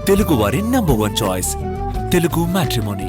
తెలుగువారి number 1 choice Telugu matrimony.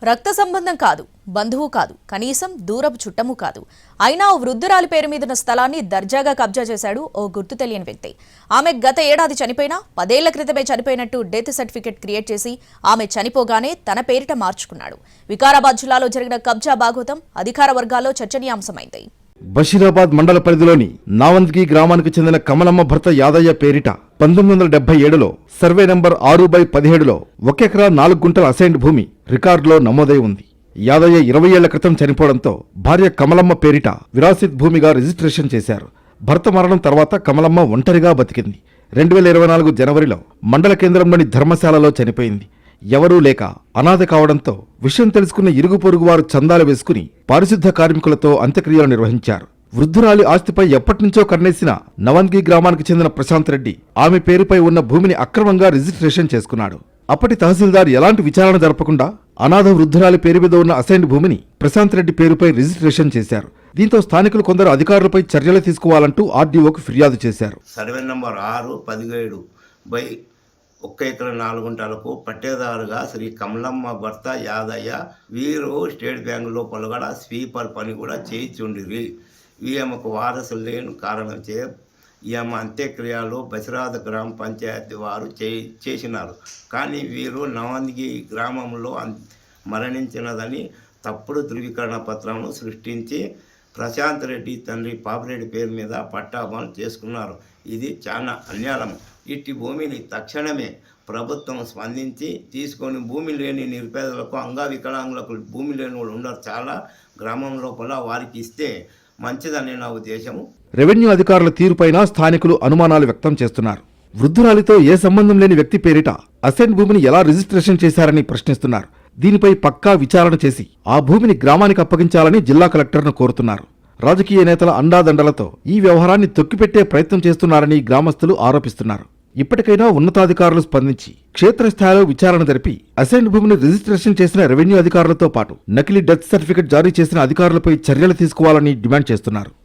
రక్త సంబంధం కాదు, బంధువు కాదు, కనీసం దూరపు చుట్టము కాదు. అయినా ఓ వృద్ధురాలి పేరు మీదున్న స్థలాన్ని దర్జాగా కబ్జా చేశాడు ఓ గుర్తు తెలియని వ్యక్తి. ఆమె గత ఏడాది చనిపోయినా 10 ఏళ్ల క్రితమే చనిపోయినట్టు డెత్ సర్టిఫికెట్ క్రియేట్ చేసి ఆమె చనిపోగానే తన పేరిట మార్చుకున్నాడు. వికారాబాద్ జిల్లాలో జరిగిన కబ్జా బాగోతం అధికార వర్గాల్లో చర్చనీయాంశమైంది. బషీరాబాద్ మండల పరిధిలోని నావంద్గి గ్రామానికి చెందిన కమలమ్మ భర్త యాదయ్య పేరిట 1977లో సర్వే నంబర్ 6/17లో 1 ఎకరా 4 గుంటల అసైన్డ్ భూమి రికార్డులో నమోదై ఉంది. యాదయ్య 20 ఏళ్ల క్రితం చనిపోవడంతో భార్య కమలమ్మ పేరిట విరాసిత్ భూమిగా రిజిస్ట్రేషన్ చేశారు. భర్త మరణం తర్వాత కమలమ్మ ఒంటరిగా బతికింది. 2024 జనవరిలో మండల కేంద్రంలోని ధర్మశాలలో చనిపోయింది. ఎవరూ లేక అనాథ కావడంతో విషయం తెలుసుకున్న ఇరుగు పొరుగు వారు చందాలు వేసుకుని పారిశుద్ధ కార్మికులతో అంత్యక్రియలు నిర్వహించారు. వృద్ధురాలి ఆస్తిపై ఎప్పటినుంచో కన్నేసిన నవంద్గి గ్రామానికి చెందిన ప్రశాంత్ రెడ్డి ఆమె పేరుపై ఉన్న భూమిని అక్రమంగా రిజిస్ట్రేషన్ చేసుకున్నాడు. అప్పటి తహసీల్దార్ ఎలాంటి విచారణ జరపకుండా అనాథ వృద్ధురాలి పేరు మీద ఉన్న అసైన్డ్ భూమిని ప్రశాంత్ రెడ్డి పేరుపై రిజిస్ట్రేషన్ చేశారు. దీంతో స్థానికులు కొందరు అధికారులపై చర్యలు తీసుకోవాలంటూ ఆర్డీఓకు ఫిర్యాదు చేశారు. సర్వే నంబర్ 6/17 1 ఎకరా 4 గుంటలకు పట్టేదారుగా శ్రీ కమలమ్మ భర్త యాదయ్య వీరు స్టేట్ బ్యాంకు లోపల స్వీపర్ పని కూడా చేయించుండిరి. ఈమెకు వారసులు లేని కారణం చే ఈమె అంత్యక్రియలు బసిరాద గ్రామ పంచాయతీ వారు చేసినారు. కానీ వీరు నవంద్గి గ్రామంలో మరణించినదని తప్పుడు ధృవీకరణ పత్రాలను సృష్టించి ప్రశాంత్ రెడ్డి తండ్రి పాపిరెడ్డి పేరు మీద పట్టాభాలు చేసుకున్నారు. ఇది చాలా అన్యాయం. ఇట్టి భూమిని తక్షణమే ప్రభుత్వం స్పందించి తీసుకొని భూమి లేని నిరుపేదలకు అంగవికలాంగులకు భూమి లేని వాళ్ళు ఉన్నారు చాలా గ్రామం లోపల వారికి ఇస్తే మంచిదని నా ఉద్దేశము. రెవెన్యూ అధికారుల తీరుపైన స్థానికులు అనుమానాలు వ్యక్తం చేస్తున్నారు. వృద్ధురాలితో ఏ సంబంధం లేని వ్యక్తి పేరిట అసైన్ భూమిని ఎలా రిజిస్ట్రేషన్ చేశారని ప్రశ్నిస్తున్నారు. దీనిపై పక్కా విచారణ చేసి ఆ భూమిని గ్రామానికి అప్పగించాలని జిల్లా కలెక్టర్ను కోరుతున్నారు. రాజకీయ నేతల అండాదండలతో ఈ వ్యవహారాన్ని తొక్కిపెట్టే ప్రయత్నం చేస్తున్నారని గ్రామస్తులు ఆరోపిస్తున్నారు. ఇప్పటికైనా ఉన్నతాధికారులు స్పందించి క్షేత్రస్థాయిలో విచారణ జరిపి అసైన్డ్ భూమిని రిజిస్ట్రేషన్ చేసిన రెవెన్యూ అధికారులతో పాటు నకిలీ డెత్ సర్టిఫికెట్ జారీ చేసిన అధికారులపై చర్యలు తీసుకోవాలని డిమాండ్ చేస్తున్నారు.